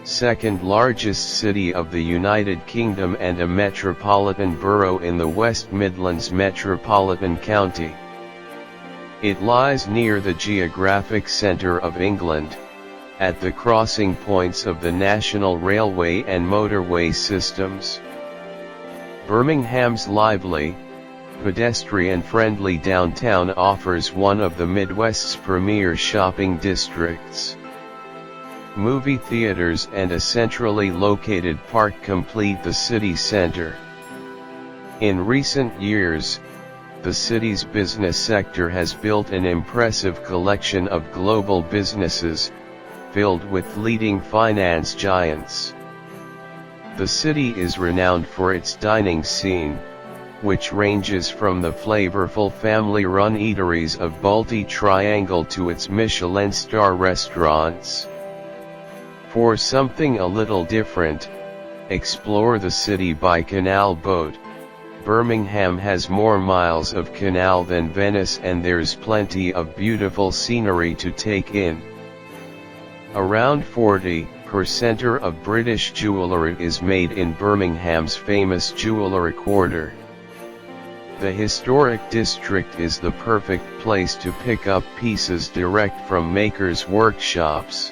second largest city of the United Kingdom and a metropolitan borough in the West Midlands metropolitan county. It lies near the geographic centre of England, at the crossing points of the national railway and motorway systems. Birmingham's lively, pedestrian-friendly downtown offers one of the Midwest's premier shopping districts. Movie theaters and a centrally located park complete the city center. In recent years, the city's business sector has built an impressive collection of global businesses, filled with leading finance giants. The city is renowned for its dining scene, which ranges from the flavorful family-run eateries of Balti Triangle to its Michelin star restaurants. For something a little different, explore the city by canal boat. Birmingham has more miles of canal than Venice, and there's plenty of beautiful scenery to take in. Around 40% of British jewellery is made in Birmingham's famous jewellery quarter. The historic district is the perfect place to pick up pieces direct from makers' workshops.